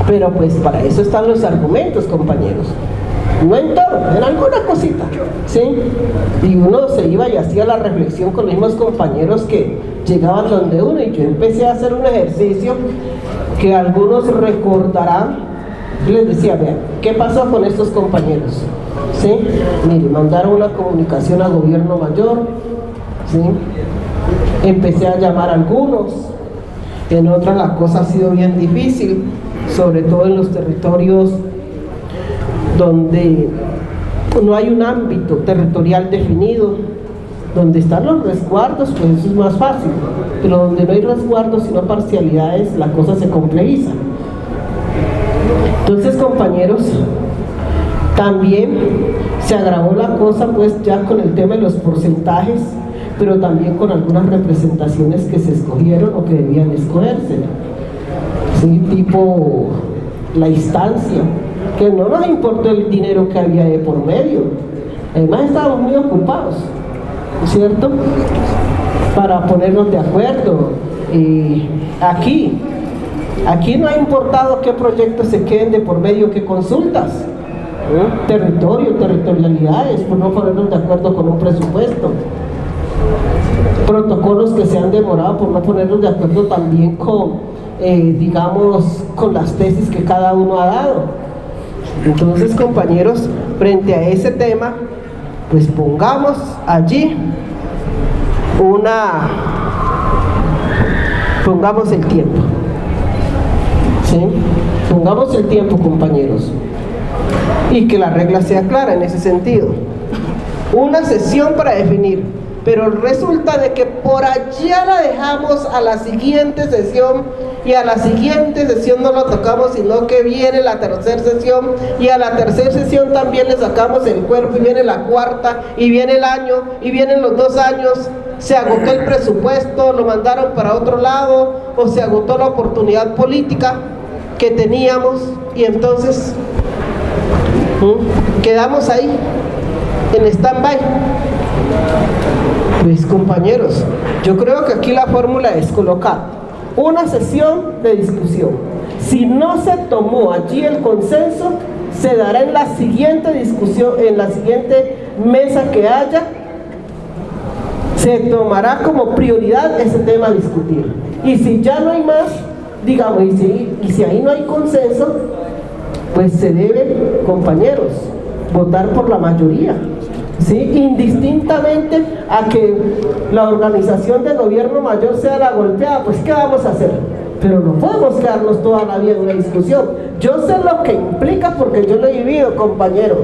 Pero pues para eso están los argumentos, compañeros. No en todo, en alguna cosita, ¿sí? Y uno se iba y hacía la reflexión con los mismos compañeros que llegaban donde uno, y yo empecé a hacer un ejercicio que algunos recordarán. Les decía, vean, ¿qué pasó con estos compañeros? ¿Sí? Mire, mandaron una comunicación al gobierno mayor, ¿sí? Empecé a llamar a algunos, en otras la cosa ha sido bien difícil, sobre todo en los territorios donde no hay un ámbito territorial definido. Donde están los resguardos, pues eso es más fácil, pero donde no hay resguardos sino parcialidades, la cosa se complejiza. Entonces, compañeros, también se agravó la cosa pues ya con el tema de los porcentajes, pero también con algunas representaciones que se escogieron o que debían escogerse, ¿sí? Tipo la instancia, que no nos importó el dinero que había de por medio, además estábamos muy ocupados, ¿cierto?, para ponernos de acuerdo. Aquí no ha importado qué proyectos se queden de por medio, qué consultas, territorialidades, por no ponernos de acuerdo con un presupuesto, protocolos que se han demorado por no ponernos de acuerdo también con, digamos, con las tesis que cada uno ha dado. Entonces, compañeros, frente a ese tema, pues pongamos allí pongamos el tiempo, ¿sí? Pongamos el tiempo, compañeros, y que la regla sea clara en ese sentido. Una sesión para definir, pero resulta de que por allá la dejamos a la siguiente sesión, y a la siguiente sesión no lo tocamos, sino que viene la tercera sesión, y a la tercera sesión también le sacamos el cuerpo, y viene la cuarta, y viene el año, y vienen los 2 años, se agotó el presupuesto, lo mandaron para otro lado, o se agotó la oportunidad política que teníamos, y entonces quedamos ahí en stand-by. Pues, compañeros, yo creo que aquí la fórmula es colocar una sesión de discusión. Si no se tomó allí el consenso, se dará en la siguiente discusión, en la siguiente mesa que haya, se tomará como prioridad ese tema a discutir. Y si ya no hay más, digamos, y si ahí no hay consenso, pues se debe, compañeros, votar por la mayoría, ¿sí? Indistintamente a que la organización del gobierno mayor sea la golpeada, pues ¿qué vamos a hacer? Pero no podemos quedarnos toda la vida en una discusión. Yo sé lo que implica, porque yo lo he vivido, compañero,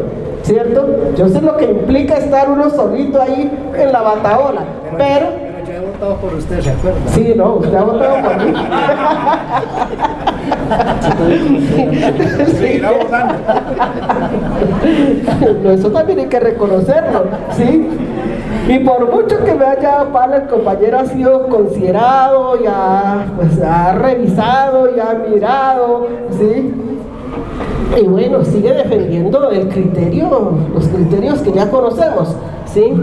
¿cierto? Yo sé lo que implica estar uno solito ahí en la bataola, pero yo he votado por usted, ¿se acuerda? Sí, no, usted ha votado por mí. Seguirá votando. No, eso también hay que reconocerlo, ¿sí? Y por mucho que me haya palo, el compañero ha sido considerado, ya pues ha revisado, ya ha mirado, ¿sí? Y bueno, sigue defendiendo el criterio, los criterios que ya conocemos, ¿sí?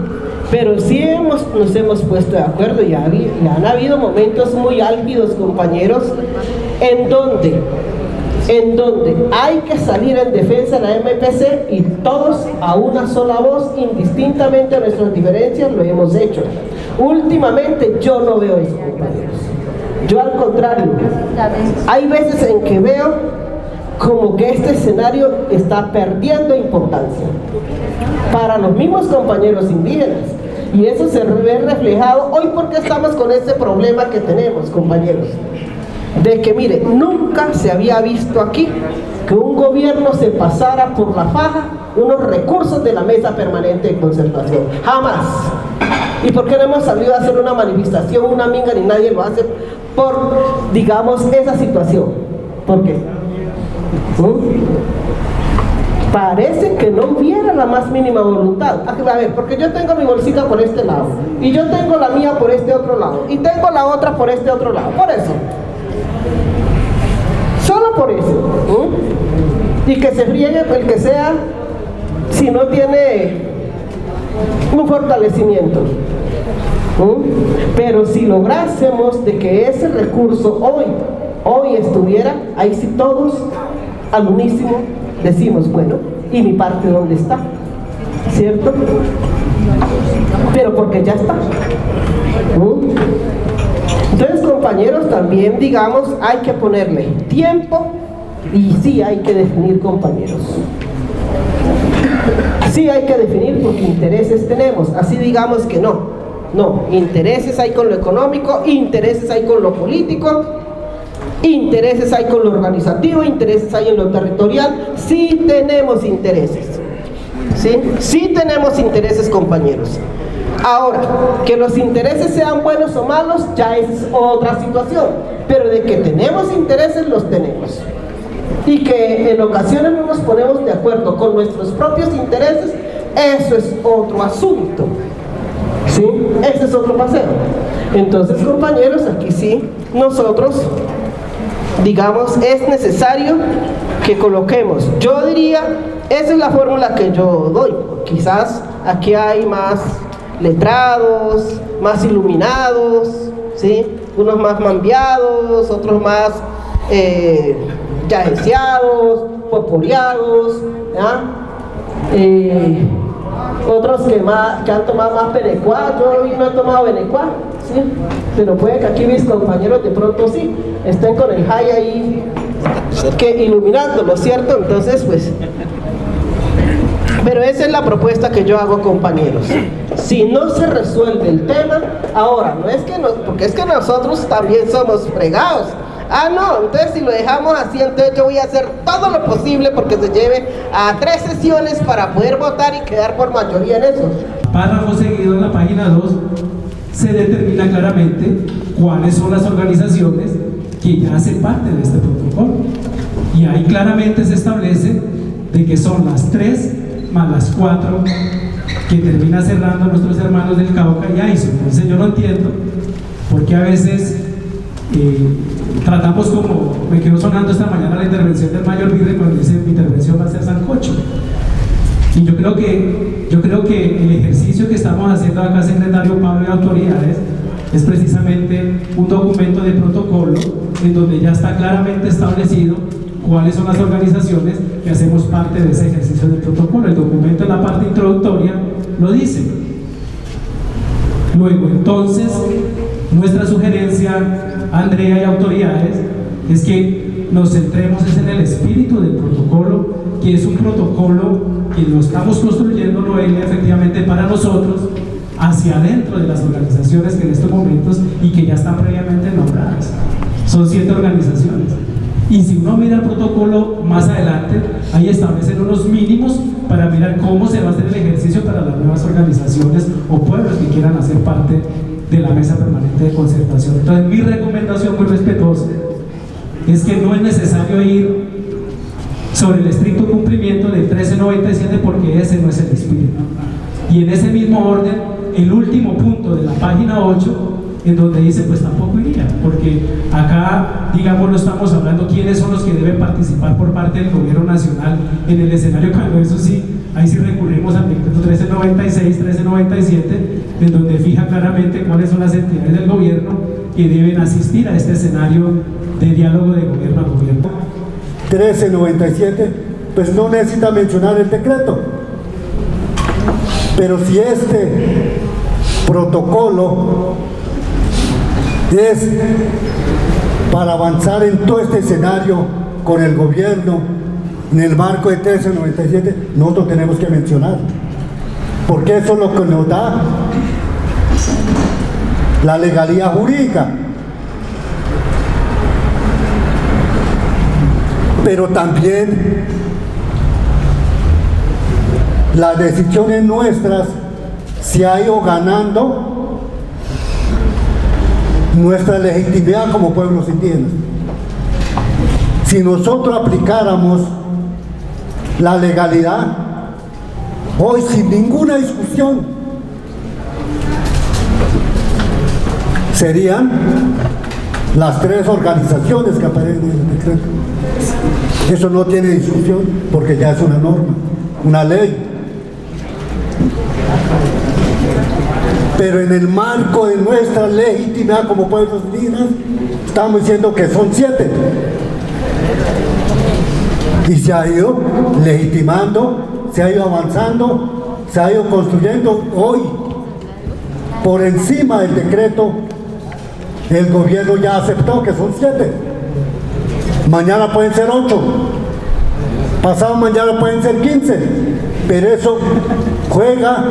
Pero sí nos hemos puesto de acuerdo, y han habido momentos muy álgidos, compañeros, en donde hay que salir en defensa de la MPC, y todos a una sola voz, indistintamente a nuestras diferencias, lo hemos hecho. Últimamente yo no veo eso, compañeros. Yo al contrario, hay veces en que veo como que este escenario está perdiendo importancia para los mismos compañeros indígenas, y eso se ve reflejado hoy, porque estamos con este problema que tenemos, compañeros, de que mire, nunca se había visto aquí que un gobierno se pasara por la faja unos recursos de la Mesa Permanente de Concertación, jamás. ¿Y por qué no hemos salido a hacer una manifestación, una minga, ni nadie lo hace por, digamos, esa situación? ¿Por qué? Parece que no hubiera la más mínima voluntad. A ver, porque yo tengo mi bolsita por este lado, y yo tengo la mía por este otro lado, y tengo la otra por este otro lado, por eso, solo por eso, y que se friegue el que sea si no tiene un fortalecimiento. Pero si lográsemos de que ese recurso hoy estuviera, ahí sí todos al unísono decimos, bueno, ¿y mi parte dónde está? ¿Cierto? Pero porque ya está. Entonces, compañeros, también, digamos, hay que ponerle tiempo y sí hay que definir, compañeros. Sí hay que definir porque intereses tenemos, así digamos que no. No, intereses hay con lo económico, intereses hay con lo político, intereses hay con lo organizativo, intereses hay en lo territorial. Sí tenemos intereses, ¿sí? Sí tenemos intereses, compañeros. Ahora, que los intereses sean buenos o malos ya es otra situación, pero de que tenemos intereses, los tenemos. Y que en ocasiones no nos ponemos de acuerdo con nuestros propios intereses, eso es otro asunto, ¿sí? Ese es otro paseo. Entonces, compañeros, aquí sí, nosotros, digamos, es necesario que coloquemos, yo diría, esa es la fórmula que yo doy. Quizás aquí hay más letrados, más iluminados, ¿sí? Unos más mambiados, otros más yajeseados, poporeados, ¿ya? Otros que han tomado más Benecuá. Yo hoy no he tomado Benecuá, ¿sí? Pero puede que aquí mis compañeros de pronto sí estén con el high ahí que iluminándolo, ¿cierto? Entonces, pues, pero esa es la propuesta que yo hago, compañeros. Si no se resuelve el tema, ahora, no es que porque es que nosotros también somos fregados. Ah, no, entonces si lo dejamos así, entonces yo voy a hacer todo lo posible porque se lleve a 3 sesiones para poder votar y quedar por mayoría en eso. Párrafo seguido en la página 2 se determina claramente cuáles son las organizaciones que ya hacen parte de este protocolo. Y ahí claramente se establece de que son las 3 más las 4 que termina cerrando a nuestros hermanos del Cauca y AISO. Entonces yo no entiendo por qué a veces tratamos como, me quedó sonando esta mañana la intervención del mayor Virre cuando dice mi intervención va a ser sancocho. Y yo creo que el ejercicio que estamos haciendo acá, secretario Pablo y autoridades, es precisamente un documento de protocolo en donde ya está claramente establecido cuáles son las organizaciones que hacemos parte de ese ejercicio del protocolo. El documento en la parte introductoria lo dice. Luego, entonces, nuestra sugerencia, Andrea y autoridades, es que nos centremos en el espíritu del protocolo, que es un protocolo que lo estamos construyendo, Noelia, efectivamente para nosotros, hacia adentro de las organizaciones que en estos momentos y que ya están previamente nombradas. Son 7 organizaciones. Y si uno mira el protocolo más adelante, ahí establecen unos mínimos para mirar cómo se va a hacer el ejercicio para las nuevas organizaciones o pueblos que quieran hacer parte de la mesa permanente de concertación. Entonces, mi recomendación muy respetuosa es que no es necesario ir sobre el estricto cumplimiento del 1397 porque ese no es el espíritu. Y en ese mismo orden, el último punto de la página 8, en donde dice, pues tampoco iría, porque acá, digamos, no estamos hablando quiénes son los que deben participar por parte del gobierno nacional en el escenario, cuando eso sí, ahí sí recurrimos al decreto 1396, 1397, en donde fija claramente cuáles son las entidades del gobierno que deben asistir a este escenario de diálogo de gobierno a gobierno. 1397, pues no necesita mencionar el decreto, pero si este protocolo es para avanzar en todo este escenario con el gobierno en el marco de 1397, nosotros tenemos que mencionar, porque eso es lo que nos da la legalidad jurídica. Pero también las decisiones nuestras se ha ido ganando nuestra legitimidad como pueblos indígenas. Si nosotros aplicáramos la legalidad, hoy sin ninguna discusión, serían las 3 organizaciones que aparecen en el decreto. Eso no tiene discusión porque ya es una norma, una ley. Pero en el marco de nuestra legitimidad como pueblos indígenas, estamos diciendo que son 7. y se ha ido legitimando, se ha ido avanzando, se ha ido construyendo. Hoy, por encima del decreto, el gobierno ya aceptó que son 7. Mañana pueden ser 8. Pasado mañana pueden ser 15. Pero eso juega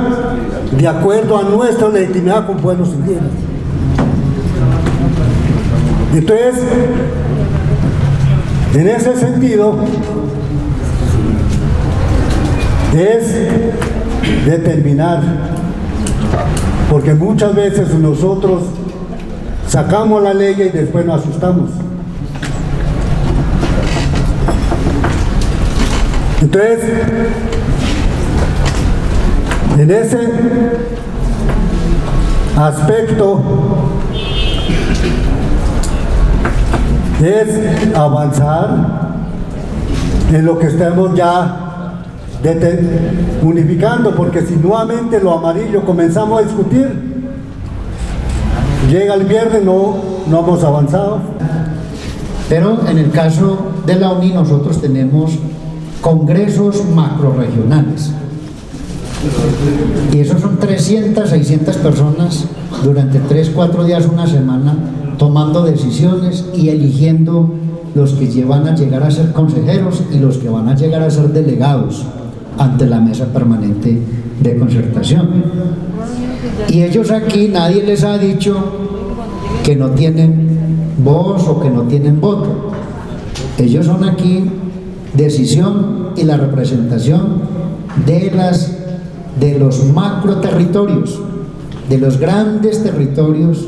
de acuerdo a nuestra legitimidad con pueblos indígenas. Entonces, en ese sentido, es determinar, porque muchas veces nosotros sacamos la ley y después nos asustamos. Entonces, en ese aspecto es avanzar en lo que estamos ya unificando, porque si nuevamente lo amarillo comenzamos a discutir, llega el viernes, no hemos avanzado. Pero en el caso de la UNI nosotros tenemos congresos macrorregionales. Y esos son 300, 600 personas durante 3, 4 días, una semana, tomando decisiones y eligiendo los que van a llegar a ser consejeros y los que van a llegar a ser delegados ante la mesa permanente de concertación. Y ellos aquí, nadie les ha dicho que no tienen voz o que no tienen voto. Ellos son aquí decisión y la representación de los macro territorios, de los grandes territorios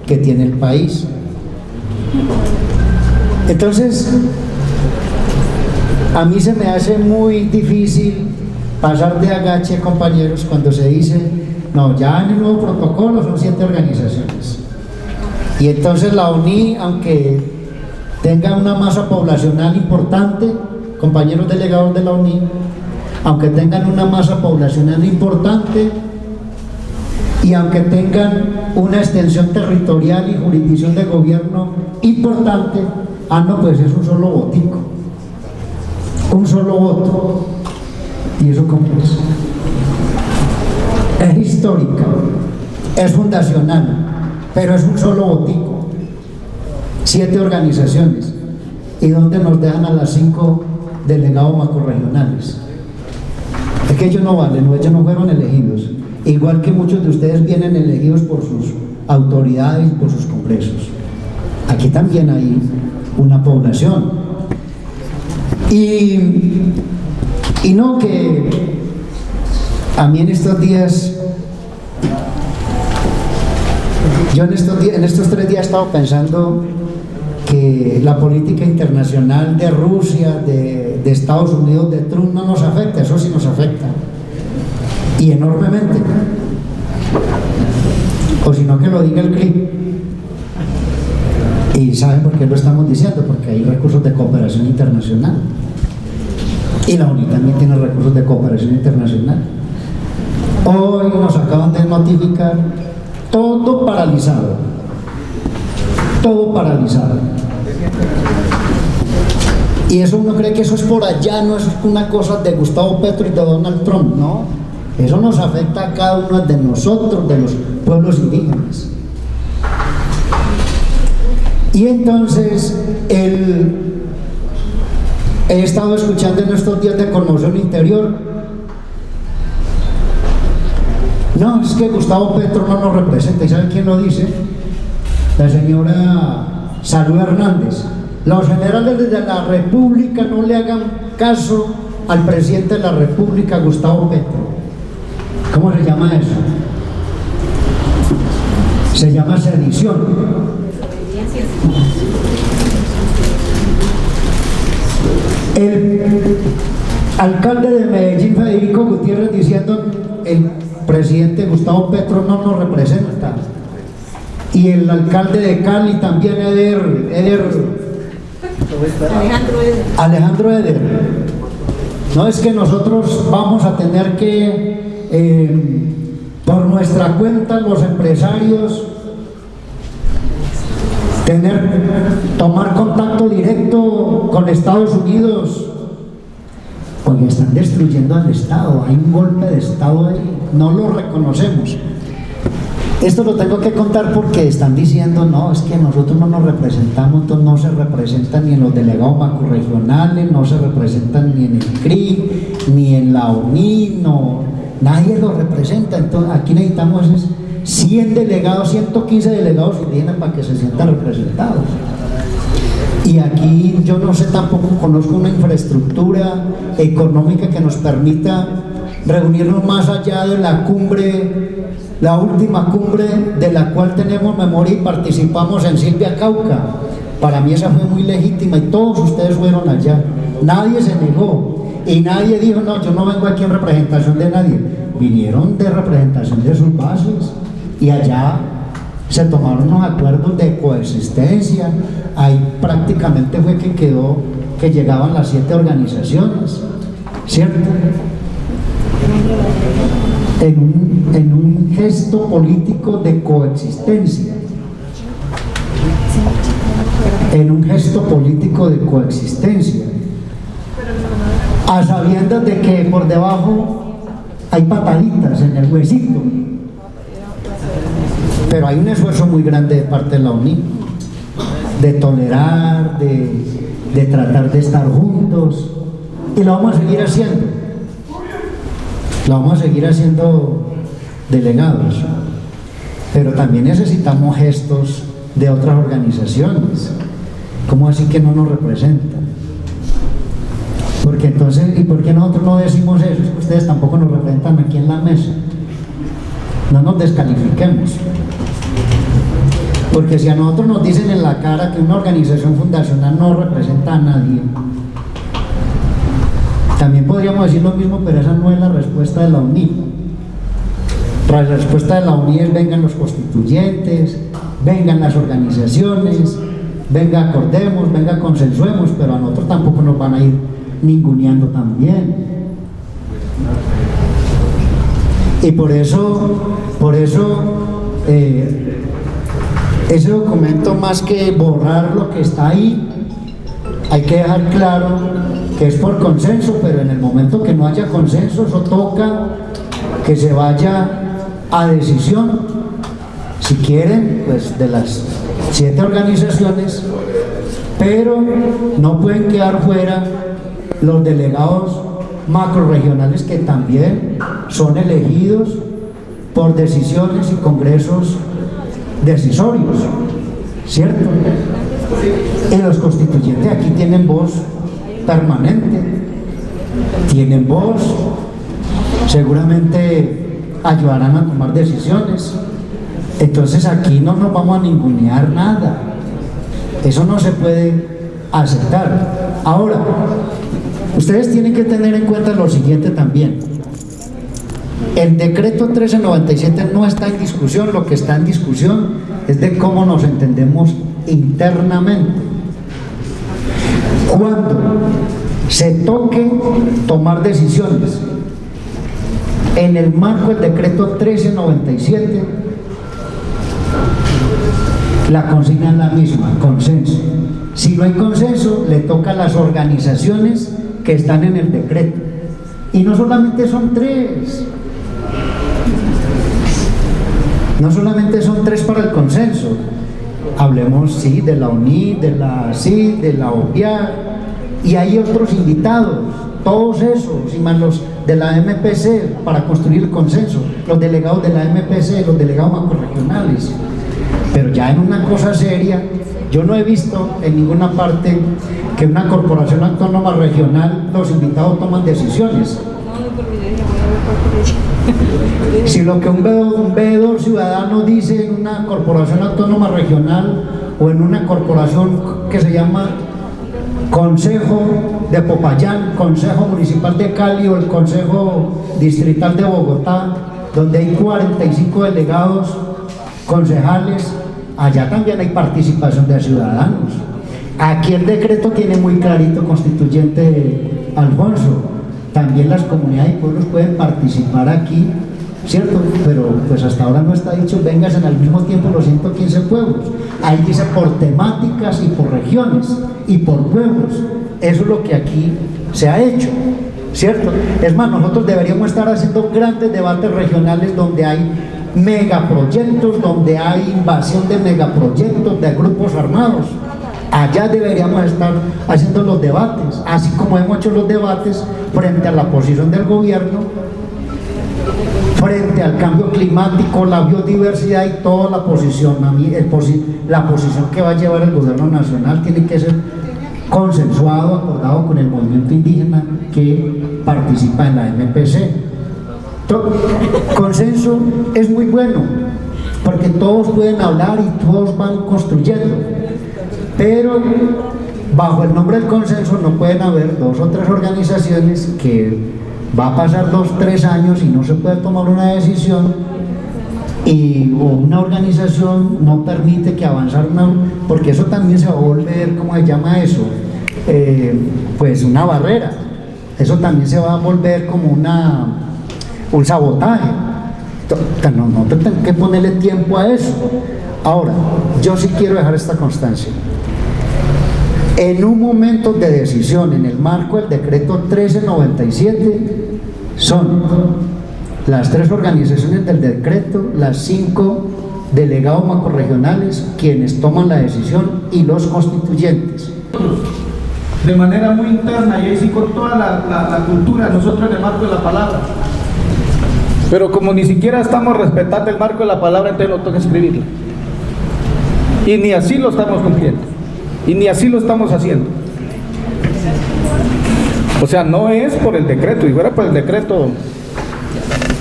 que tiene el país. Entonces, a mí se me hace muy difícil pasar de agache, compañeros, cuando se dice, no, ya en el nuevo protocolo son 7 organizaciones. Y entonces la UNI, aunque tenga una masa poblacional importante, compañeros delegados de la UNI, aunque tengan una masa poblacional importante y aunque tengan una extensión territorial y jurisdicción de gobierno importante, no, pues es un solo votico, un solo voto. ¿Y eso cómo es? Es histórica, es fundacional, pero es un solo votico, 7 organizaciones. ¿Y dónde nos dejan a las 5 delegados macrorregionales? Es que ellos no valen, no, ellos no fueron elegidos, igual que muchos de ustedes vienen elegidos por sus autoridades y por sus congresos. Aquí también hay una población y no, que a mí en estos 3 días he estado pensando que la política internacional de Rusia, de Estados Unidos, de Trump no nos afecta. Eso sí nos afecta, y enormemente, o si no, que lo diga el CRIP. ¿Y saben por qué lo estamos diciendo? Porque hay recursos de cooperación internacional y la UNI también tiene recursos de cooperación internacional. Hoy nos acaban de notificar todo paralizado, todo paralizado. Y eso uno cree que eso es por allá, no es una cosa de Gustavo Petro y de Donald Trump, no. Eso nos afecta a cada uno de nosotros, de los pueblos indígenas. Y entonces he estado escuchando en estos días de conmoción interior. No, es que Gustavo Petro no nos representa. ¿Y saben quién lo dice? La señora Salud Hernández. Los generales de la República no le hagan caso al presidente de la República, Gustavo Petro. ¿Cómo se llama eso? Se llama sedición. El alcalde de Medellín, Federico Gutiérrez, diciendo el presidente Gustavo Petro no nos representa. Y el alcalde de Cali también, Alejandro Eder. No, es que nosotros vamos a tener que, por nuestra cuenta, los empresarios, tomar contacto directo con Estados Unidos Oye, están destruyendo al Estado, hay un golpe de Estado ahí, no lo reconocemos. Esto lo tengo que contar porque están diciendo, no, es que nosotros no nos representamos, entonces no se representan ni en los delegados macrorregionales, no se representan ni en el CRI, ni en la UNI, no, nadie lo representa. Entonces aquí necesitamos 100 delegados, 115 delegados indígenas para que se sientan representados. Y aquí yo no sé, tampoco conozco una infraestructura económica que nos permita reunirnos más allá de la cumbre, la última cumbre de la cual tenemos memoria y participamos en Silvia Cauca. Para mí esa fue muy legítima y todos ustedes fueron allá, nadie se negó y nadie dijo, no, yo no vengo aquí en representación de nadie. Vinieron de representación de sus bases y allá se tomaron unos acuerdos de coexistencia. Ahí prácticamente fue que quedó que llegaban las 7 organizaciones, ¿cierto? En un gesto político de coexistencia, en un gesto político de coexistencia, a sabiendas de que por debajo hay pataditas en el huesito, pero hay un esfuerzo muy grande de parte de la UNI, de tolerar, de tratar de estar juntos, y lo vamos a seguir haciendo. Lo vamos a seguir haciendo delegados, pero también necesitamos gestos de otras organizaciones. ¿Cómo así que no nos representan? Porque entonces, ¿y por qué nosotros no decimos eso? Es que ustedes tampoco nos representan aquí en la mesa. No nos descalifiquemos. Porque si a nosotros nos dicen en la cara que una organización fundacional no representa a nadie, también podríamos decir lo mismo, pero esa no es la respuesta de la UNI. La respuesta de la UNI es: vengan los constituyentes, vengan las organizaciones, venga acordemos, venga consensuemos, pero a nosotros tampoco nos van a ir ninguneando también. Y por eso ese documento, más que borrar lo que está ahí, hay que dejar claro que es por consenso, pero en el momento que no haya consenso, eso toca que se vaya a decisión. Si quieren, pues de las 7 organizaciones, pero no pueden quedar fuera los delegados macrorregionales, que también son elegidos por decisiones y congresos decisorios, ¿cierto? Y los constituyentes aquí tienen voz permanente, tienen voz, seguramente ayudarán a tomar decisiones. Entonces aquí no nos vamos a ningunear nada, eso no se puede aceptar. Ahora, ustedes tienen que tener en cuenta lo siguiente también: el decreto 1397 no está en discusión, lo que está en discusión es de cómo nos entendemos internamente. Cuando se toque tomar decisiones en el marco del decreto 1397, la consigna es la misma: consenso. Si no hay consenso, le toca a las organizaciones que están en el decreto, y no solamente son 3, no solamente son 3 para el consenso. Hablemos, sí, de la UNI, de la CID, de la OPIA, y hay otros invitados, todos esos, y más los de la MPC, para construir el consenso, los delegados de la MPC, los delegados macrorregionales. Pero ya en una cosa seria, yo no he visto en ninguna parte que una corporación autónoma regional, los invitados toman decisiones. Si lo que un veedor ciudadano dice en una corporación autónoma regional o en una corporación que se llama Consejo de Popayán, Consejo Municipal de Cali o el Consejo Distrital de Bogotá, donde hay 45 delegados concejales, allá también hay participación de ciudadanos. Aquí el decreto tiene muy clarito, constituyente Alfonso, también las comunidades y pueblos pueden participar aquí, ¿cierto? Pero pues hasta ahora no está dicho vengan al mismo tiempo los 115 pueblos. Ahí dice por temáticas y por regiones y por pueblos. Eso es lo que aquí se ha hecho. ¿cierto? Es más, nosotros deberíamos estar haciendo grandes debates regionales donde hay megaproyectos, donde hay invasión de megaproyectos, de grupos armados. Allá deberíamos estar haciendo los debates, así como hemos hecho los debates frente a la posición del gobierno, frente al cambio climático, la biodiversidad y toda la posición. La posición que va a llevar el gobierno nacional tiene que ser consensuado, acordado con el movimiento indígena que participa en la MPC. Consenso es muy bueno, porque todos pueden hablar y todos van construyendo, pero bajo el nombre del consenso no pueden haber 2 o 3 organizaciones que va a pasar 2 o 3 años y no se puede tomar una decisión, o una organización no permite que avanzar porque eso también se va a volver, ¿cómo se llama eso? Pues una barrera. Eso también se va a volver como un sabotaje. No tengo que ponerle tiempo a eso. Ahora, yo sí quiero dejar esta constancia. En un momento de decisión, en el marco del decreto 1397, son las 3 organizaciones del decreto, las 5 delegados macrorregionales quienes toman la decisión y los constituyentes. De manera muy interna y ahí sí con toda la cultura, nosotros en el marco de la palabra. Pero como ni siquiera estamos respetando el marco de la palabra, entonces no toca escribirla. Y ni así lo estamos cumpliendo. Y ni así lo estamos haciendo. O sea, no es por el decreto, y fuera por el decreto,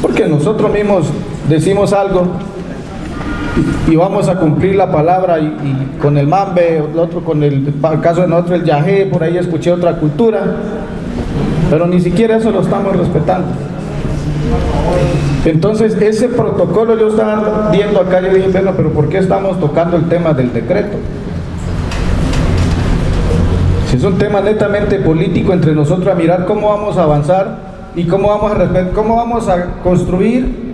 porque nosotros mismos decimos algo y vamos a cumplir la palabra y con el mambe, el otro con el caso de nosotros el yajé, por ahí escuché otra cultura, pero ni siquiera eso lo estamos respetando. Entonces ese protocolo, yo estaba viendo acá, yo dije, bueno, pero ¿por qué estamos tocando el tema del decreto? Si es un tema netamente político entre nosotros, a mirar cómo vamos a avanzar y cómo vamos a construir.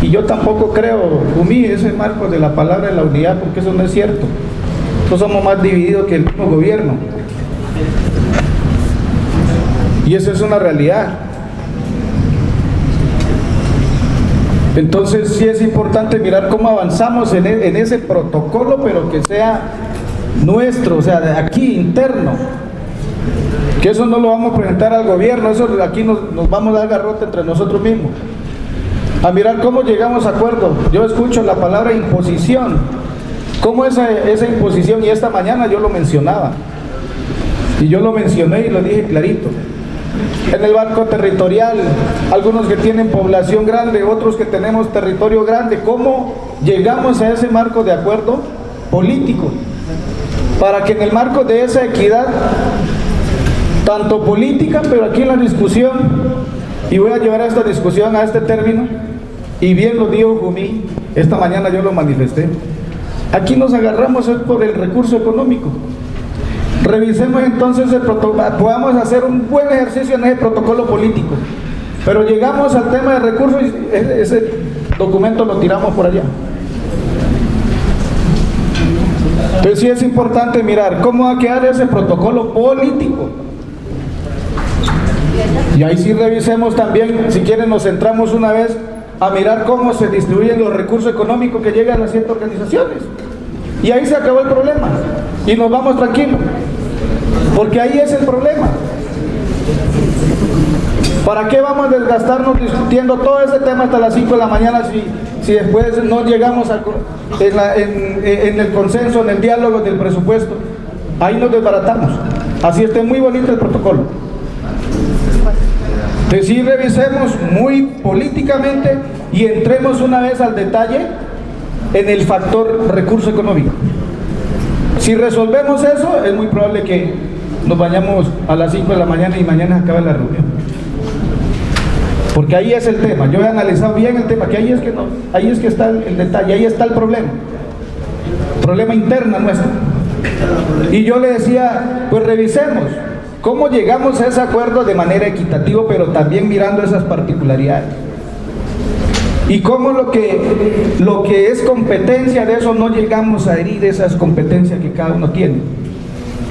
Y yo tampoco creo, Jumí, ese marco de la palabra de la unidad, porque eso no es cierto. Nosotros somos más divididos que el mismo gobierno. Y eso es una realidad. Entonces sí es importante mirar cómo avanzamos en ese protocolo, pero que sea nuestro, o sea, de aquí, interno. Que eso no lo vamos a presentar al gobierno, eso aquí nos vamos a dar garrote entre nosotros mismos. A mirar cómo llegamos a acuerdo. Yo escucho la palabra imposición. ¿Cómo esa imposición? Y esta mañana yo lo mencionaba. Y yo lo mencioné y lo dije clarito. En el marco territorial, algunos que tienen población grande, otros que tenemos territorio grande. ¿Cómo llegamos a ese marco de acuerdo político? Para que en el marco de esa equidad, tanto política, pero aquí en la discusión, y voy a llevar esta discusión a este término, y bien lo dijo Jumí, esta mañana yo lo manifesté, aquí nos agarramos por el recurso económico. Revisemos entonces el protocolo, podamos hacer un buen ejercicio en ese protocolo político, pero llegamos al tema de recursos y ese documento lo tiramos por allá. Entonces sí es importante mirar cómo va a quedar ese protocolo político. Y ahí sí revisemos también, si quieren nos centramos una vez a mirar cómo se distribuyen los recursos económicos que llegan a ciertas organizaciones. Y ahí se acabó el problema. Y nos vamos tranquilos. Porque ahí es el problema. ¿Para qué vamos a desgastarnos discutiendo todo ese tema hasta las 5 de la mañana si después no llegamos en el consenso, en el diálogo del presupuesto? Ahí nos desbaratamos. Así esté muy bonito el protocolo. Entonces sí revisemos muy políticamente y entremos una vez al detalle en el factor recurso económico. Si resolvemos eso, es muy probable que nos vayamos a las 5 de la mañana y mañana acabe la reunión. Porque ahí es el tema. Yo he analizado bien el tema, que ahí es que está el detalle, ahí está el problema interno nuestro. Y yo le decía, pues revisemos cómo llegamos a ese acuerdo de manera equitativa, pero también mirando esas particularidades. Y cómo lo que es competencia de eso no llegamos a herir esas competencias que cada uno tiene.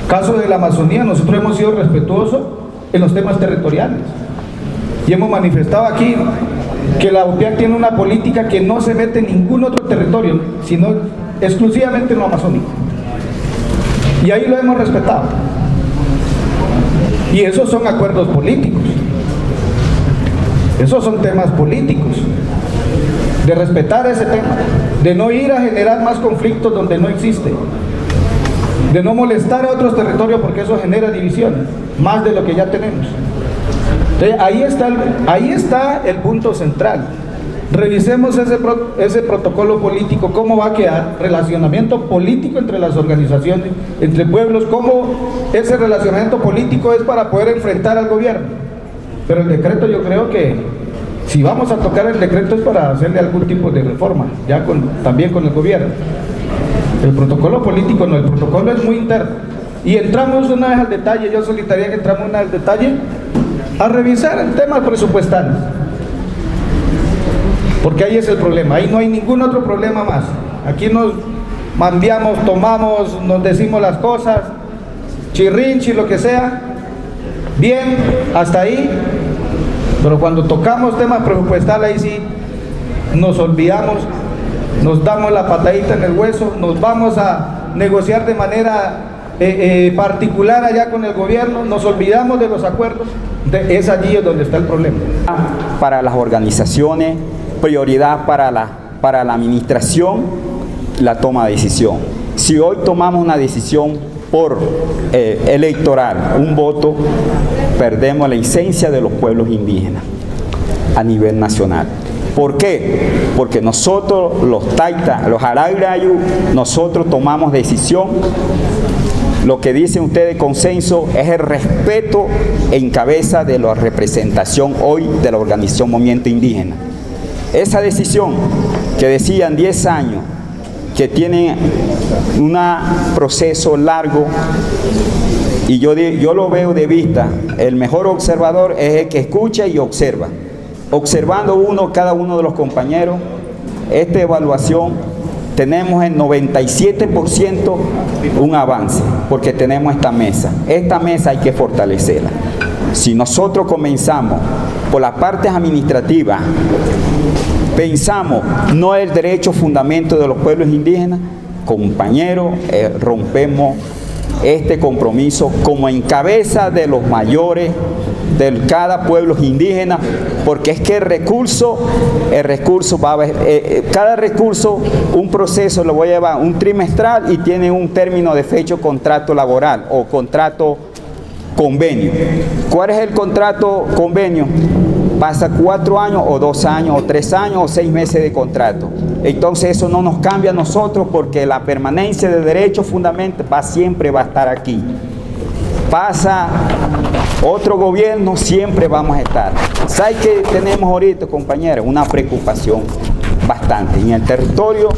Caso de la Amazonía, nosotros hemos sido respetuosos en los temas territoriales. Y hemos manifestado aquí que la UPIAC tiene una política que no se mete en ningún otro territorio, sino exclusivamente en lo amazónico. Y ahí lo hemos respetado. Y esos son acuerdos políticos. Esos son temas políticos. De respetar ese tema, de no ir a generar más conflictos donde no existe, de no molestar a otros territorios porque eso genera divisiones, más de lo que ya tenemos. Entonces, ahí está el punto central. Revisemos ese protocolo político, cómo va a quedar, relacionamiento político entre las organizaciones, entre pueblos, cómo ese relacionamiento político es para poder enfrentar al gobierno. Pero el decreto, yo creo que si vamos a tocar el decreto es para hacerle algún tipo de reforma, ya también con el gobierno. El protocolo político no, el protocolo es muy interno. Y entramos una vez al detalle, yo solicitaría que entramos una vez al detalle a revisar el tema presupuestal. Porque ahí es el problema, ahí no hay ningún otro problema más. Aquí nos mandeamos, tomamos, nos decimos las cosas, chirrinchi, lo que sea, bien, hasta ahí. Pero cuando tocamos temas presupuestales, ahí sí nos olvidamos, nos damos la patadita en el hueso, nos vamos a negociar de manera particular allá con el gobierno, nos olvidamos de los acuerdos. Es allí donde está el problema. Para las organizaciones, prioridad para la administración, la toma de decisión. Si hoy tomamos una decisión por electoral, un voto, perdemos la esencia de los pueblos indígenas a nivel nacional. ¿Por qué? Porque nosotros, los taitas, los arairayu, nosotros tomamos decisión. Lo que dicen ustedes, consenso, es el respeto en cabeza de la representación hoy de la organización Movimiento Indígena. Esa decisión que decían 10 años, que tienen un proceso largo, y yo lo veo de vista, el mejor observador es el que escucha y observa. Observando cada uno de los compañeros, esta evaluación, tenemos en 97% un avance, porque tenemos esta mesa. Esta mesa hay que fortalecerla. Si nosotros comenzamos por las partes administrativas, pensamos no el derecho fundamento de los pueblos indígenas, compañeros, rompemos este compromiso como en cabeza de los mayores de cada pueblo indígena, porque es que el recurso va a haber, cada recurso, un proceso lo voy a llevar un trimestral y tiene un término de fecha, contrato laboral o contrato convenio. ¿Cuál es el contrato convenio? Pasa 4 años o 2 años o 3 años o 6 meses de contrato. Entonces eso no nos cambia a nosotros, porque la permanencia de derechos fundamentales siempre va a estar aquí. Pasa otro gobierno, siempre vamos a estar. ¿Sabe qué tenemos ahorita, compañeros? Una preocupación bastante. En el territorio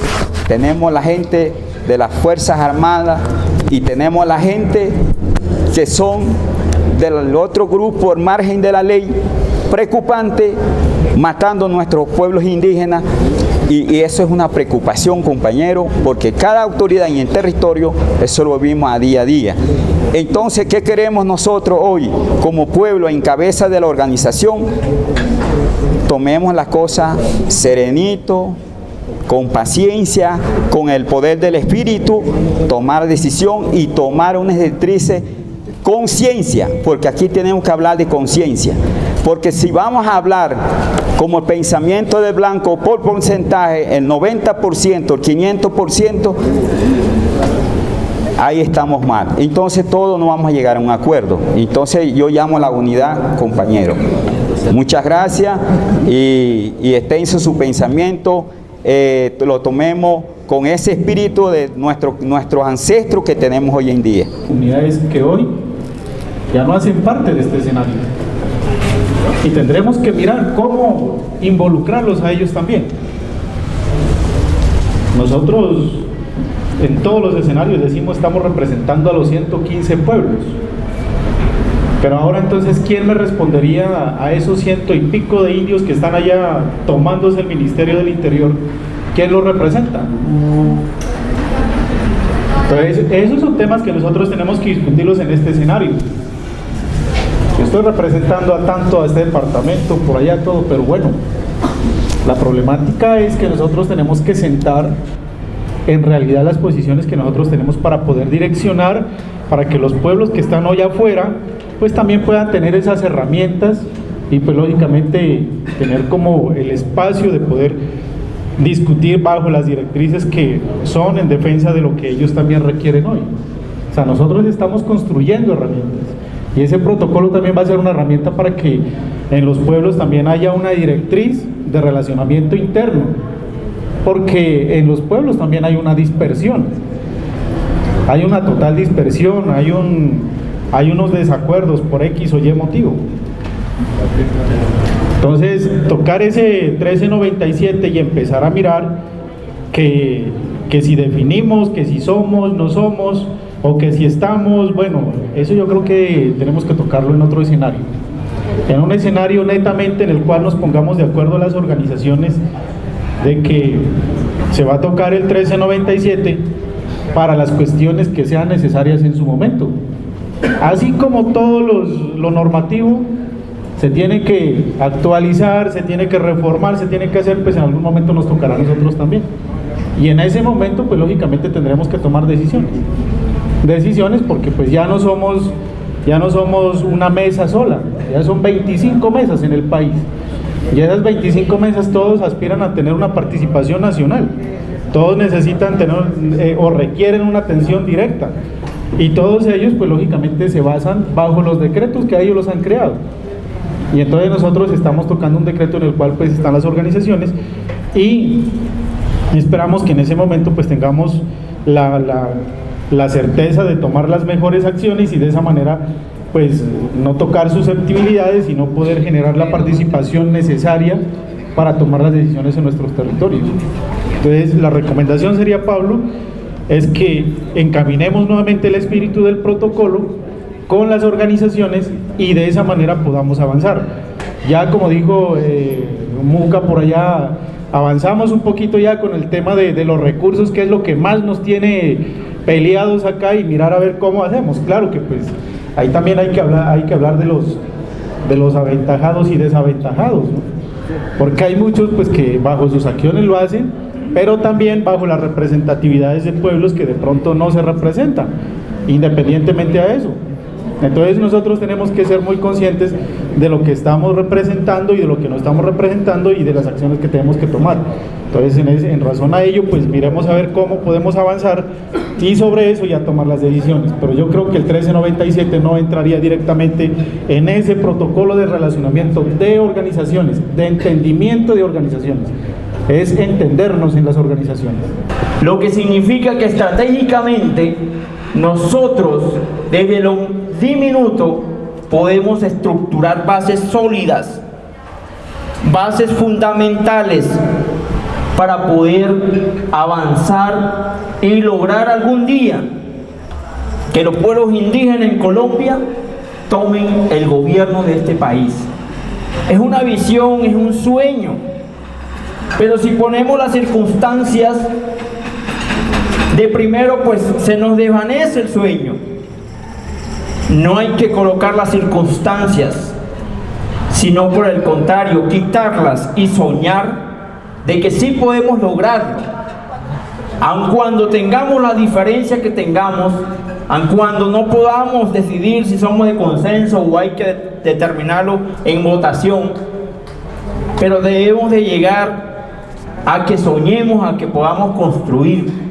tenemos la gente de las Fuerzas Armadas y tenemos la gente que son del otro grupo al margen de la ley, preocupante, matando a nuestros pueblos indígenas, y eso es una preocupación, compañero, porque cada autoridad en el territorio, eso lo vimos a día. Entonces, ¿qué queremos nosotros hoy como pueblo en cabeza de la organización? Tomemos las cosas serenito, con paciencia, con el poder del espíritu, tomar decisión y tomar una directriz, conciencia, porque aquí tenemos que hablar de conciencia. Porque si vamos a hablar como el pensamiento de Blanco por porcentaje, el 90%, el 500%, ahí estamos mal. Entonces todos no vamos a llegar a un acuerdo. Entonces yo llamo a la unidad, compañero. Muchas gracias y extenso su pensamiento, lo tomemos con ese espíritu de nuestros ancestros que tenemos hoy en día. Unidades que hoy ya no hacen parte de este escenario. Y tendremos que mirar cómo involucrarlos a ellos también. Nosotros en todos los escenarios decimos estamos representando a los 115 pueblos. Pero ahora entonces, ¿quién me respondería a esos 100 y pico de indios que están allá tomándose el Ministerio del Interior? ¿Quién los representa? Entonces, esos son temas que nosotros tenemos que discutirlos en este escenario. estoy representando a tanto a este departamento, por allá todo, pero bueno, la problemática es que nosotros tenemos que sentar en realidad las posiciones que nosotros tenemos para poder direccionar, para que los pueblos que están hoy afuera, pues también puedan tener esas herramientas y pues lógicamente tener como el espacio de poder discutir bajo las directrices que son en defensa de lo que ellos también requieren hoy. O sea, nosotros estamos construyendo herramientas y ese protocolo también va a ser una herramienta para que en los pueblos también haya una directriz de relacionamiento interno, porque en los pueblos también hay una dispersión, hay una total dispersión, hay unos desacuerdos por X o Y motivo. Entonces, tocar ese 1397 y empezar a mirar que si definimos, que si somos, no somos, o que si estamos, bueno, eso yo creo que tenemos que tocarlo en otro escenario. En un escenario netamente en el cual nos pongamos de acuerdo las organizaciones de que se va a tocar el 1397 para las cuestiones que sean necesarias en su momento. Así como todo lo normativo se tiene que actualizar, se tiene que reformar, se tiene que hacer, pues en algún momento nos tocará a nosotros también. Y en ese momento, pues lógicamente tendremos que tomar decisiones. Decisiones porque pues ya no somos una mesa sola, ya son 25 mesas en el país. Y esas 25 mesas todos aspiran a tener una participación nacional. Todos necesitan tener o requieren una atención directa. Y todos ellos, pues lógicamente se basan bajo los decretos que ellos los han creado. Y entonces nosotros estamos tocando un decreto en el cual pues están las organizaciones y esperamos que en ese momento pues tengamos la certeza de tomar las mejores acciones y de esa manera pues no tocar susceptibilidades, sino poder generar la participación necesaria para tomar las decisiones en nuestros territorios. Entonces la recomendación sería, Pablo, es que encaminemos nuevamente el espíritu del protocolo con las organizaciones y de esa manera podamos avanzar. Ya como dijo Muca por allá, avanzamos un poquito ya con el tema de los recursos, que es lo que más nos tiene peleados acá, y mirar a ver cómo hacemos. Claro que pues ahí también hay que hablar de los aventajados y desaventajados, ¿no? Porque hay muchos pues que bajo sus acciones lo hacen, pero también bajo las representatividades de pueblos que de pronto no se representan, independientemente a eso. Entonces nosotros tenemos que ser muy conscientes de lo que estamos representando y de lo que no estamos representando y de las acciones que tenemos que tomar. Entonces en razón a ello pues miremos a ver cómo podemos avanzar y sobre eso ya tomar las decisiones. Pero yo creo que el 1397 no entraría directamente en ese protocolo de relacionamiento de organizaciones, de entendimiento de organizaciones. Es entendernos en las organizaciones. Lo que significa que estratégicamente nosotros desde lo diminuto podemos estructurar bases sólidas, bases fundamentales para poder avanzar y lograr algún día que los pueblos indígenas en Colombia tomen el gobierno de este país. Es una visión, es un sueño, pero si ponemos las circunstancias de primero, pues se nos desvanece el sueño. No hay que colocar las circunstancias, sino por el contrario, quitarlas y soñar de que sí podemos lograrlo, aun cuando tengamos la diferencia que tengamos, aun cuando no podamos decidir si somos de consenso o hay que determinarlo en votación, pero debemos de llegar a que soñemos, a que podamos construir.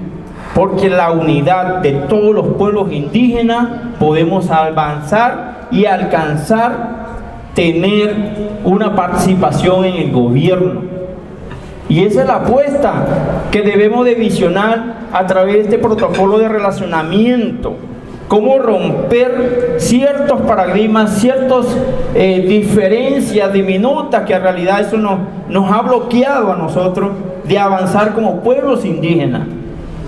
Porque la unidad de todos los pueblos indígenas podemos avanzar y alcanzar tener una participación en el gobierno. Y esa es la apuesta que debemos de visionar a través de este protocolo de relacionamiento. Cómo romper ciertos paradigmas, ciertas diferencias diminutas que en realidad eso nos ha bloqueado a nosotros de avanzar como pueblos indígenas.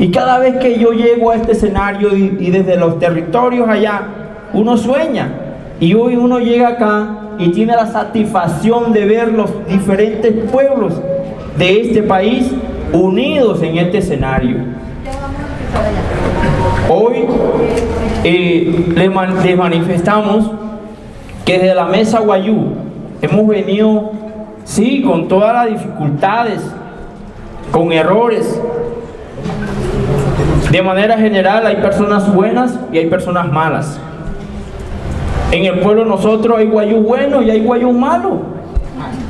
Y cada vez que yo llego a este escenario y desde los territorios allá, uno sueña. Y hoy uno llega acá y tiene la satisfacción de ver los diferentes pueblos de este país unidos en este escenario. Hoy les manifestamos que desde la mesa Guayú hemos venido, sí, con todas las dificultades, con errores. De manera general hay personas buenas y hay personas malas. En el pueblo nosotros hay Guayú bueno y hay Guayú malo,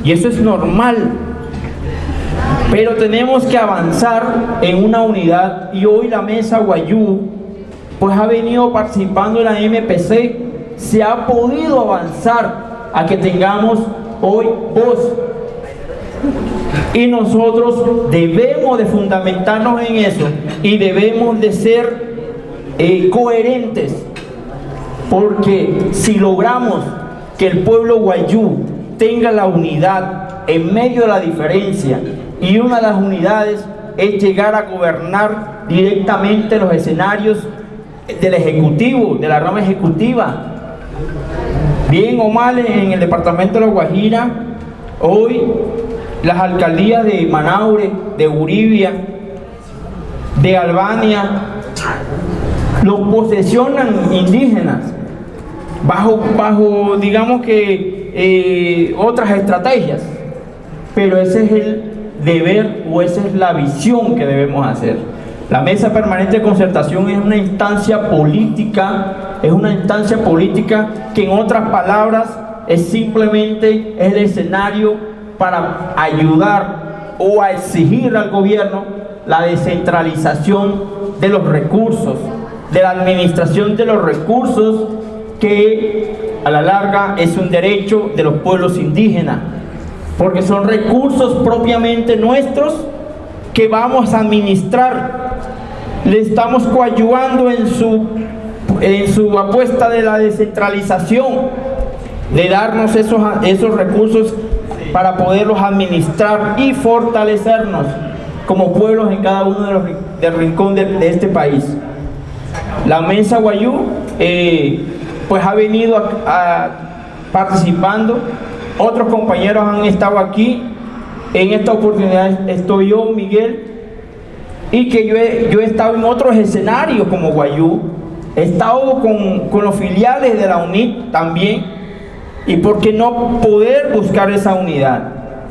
y eso es normal. Pero tenemos que avanzar en una unidad, y hoy la mesa Guayú pues ha venido participando en la MPC, se ha podido avanzar a que tengamos hoy voz, y nosotros debemos de fundamentarnos en eso y debemos de ser coherentes, porque si logramos que el pueblo Guayú tenga la unidad en medio de la diferencia, y una de las unidades es llegar a gobernar directamente los escenarios del Ejecutivo, de la rama ejecutiva, bien o mal en el departamento de La Guajira, hoy las alcaldías de Manaure, de Uribia, de Albania, los posesionan indígenas bajo digamos que otras estrategias, pero ese es el deber, o esa es la visión que debemos hacer. La Mesa Permanente de Concertación es una instancia política, que en otras palabras es simplemente el escenario para ayudar o a exigir al gobierno la descentralización de los recursos, de la administración de los recursos, que a la larga es un derecho de los pueblos indígenas, porque son recursos propiamente nuestros que vamos a administrar. Le estamos coadyuvando en su apuesta de la descentralización, de darnos esos recursos para poderlos administrar y fortalecernos como pueblos en cada uno del rincón de este país. La Mesa Guayú pues ha venido participando. Otros compañeros han estado aquí. En esta oportunidad estoy yo, Miguel, y que yo he estado en otros escenarios como Guayú. He estado con los filiales de la UNIT también. ¿Y por qué no poder buscar esa unidad?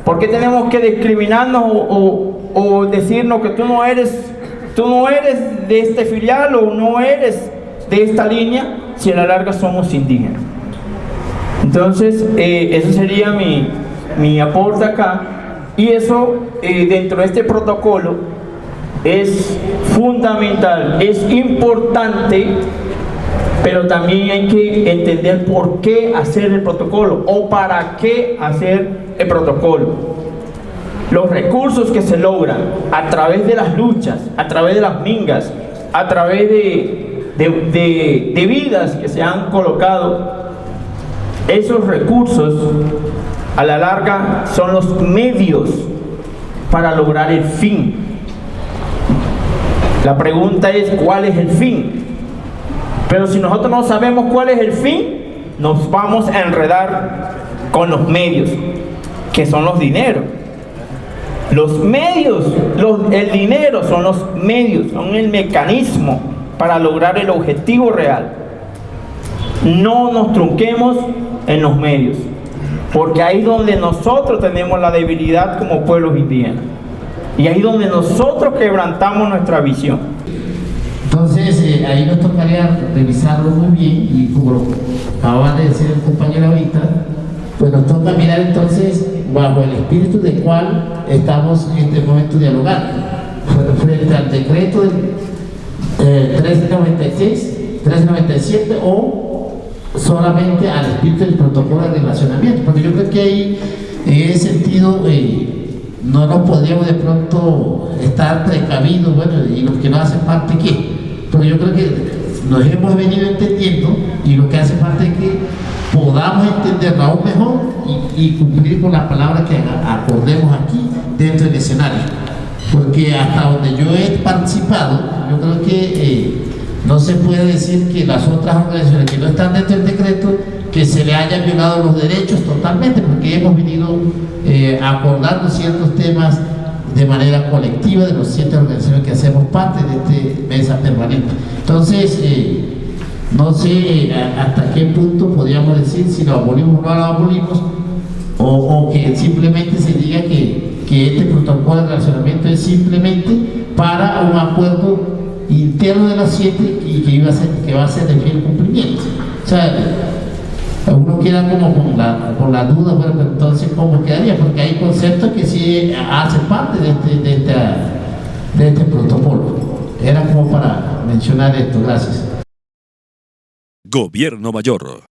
¿Por qué tenemos que discriminarnos o decirnos que tú no eres de este filial o no eres de esta línea, si a la larga somos indígenas? Entonces, eso sería mi aporte acá, y eso dentro de este protocolo es fundamental, es importante, pero también hay que entender por qué hacer el protocolo o para qué hacer el protocolo. Los recursos que se logran a través de las luchas, a través de las mingas, a través de vidas que se han colocado, esos recursos a la larga son los medios para lograr el fin. La pregunta es, ¿cuál es el fin? Pero si nosotros no sabemos cuál es el fin, nos vamos a enredar con los medios, que son los dineros. Los medios, el dinero son los medios, son el mecanismo para lograr el objetivo real. No nos trunquemos en los medios, porque ahí es donde nosotros tenemos la debilidad como pueblos indígenas, y ahí es donde nosotros quebrantamos nuestra visión. Entonces ahí nos tocaría revisarlo muy bien, y como lo acaba de decir el compañero ahorita, pues nos toca mirar entonces bajo el espíritu del cual estamos en este momento dialogando, frente al decreto del 1396, 1397, o solamente al espíritu del protocolo de relacionamiento, porque yo creo que ahí en ese sentido no nos podríamos de pronto estar precavidos, bueno, y los que no hacen parte ¿qué? Porque yo creo que nos hemos venido entendiendo, y lo que hace falta es que podamos entenderlo aún mejor y cumplir con las palabras que acordemos aquí dentro del escenario, porque hasta donde yo he participado, yo creo que no se puede decir que las otras organizaciones que no están dentro del decreto, que se le hayan violado los derechos totalmente, porque hemos venido acordando ciertos temas de manera colectiva de los 7 organizaciones que hacemos parte de esta mesa permanente. Entonces, No sé hasta qué punto podríamos decir si lo abolimos o no lo abolimos, o que simplemente se diga que este protocolo de relacionamiento es simplemente para un acuerdo interno de las 7 y que va a ser de fiel cumplimiento. O sea, uno queda como con la duda, bueno, pero entonces ¿cómo quedaría? Porque hay conceptos que sí hacen parte de este protocolo. Era como para mencionar esto. Gracias. Gobierno Mayor.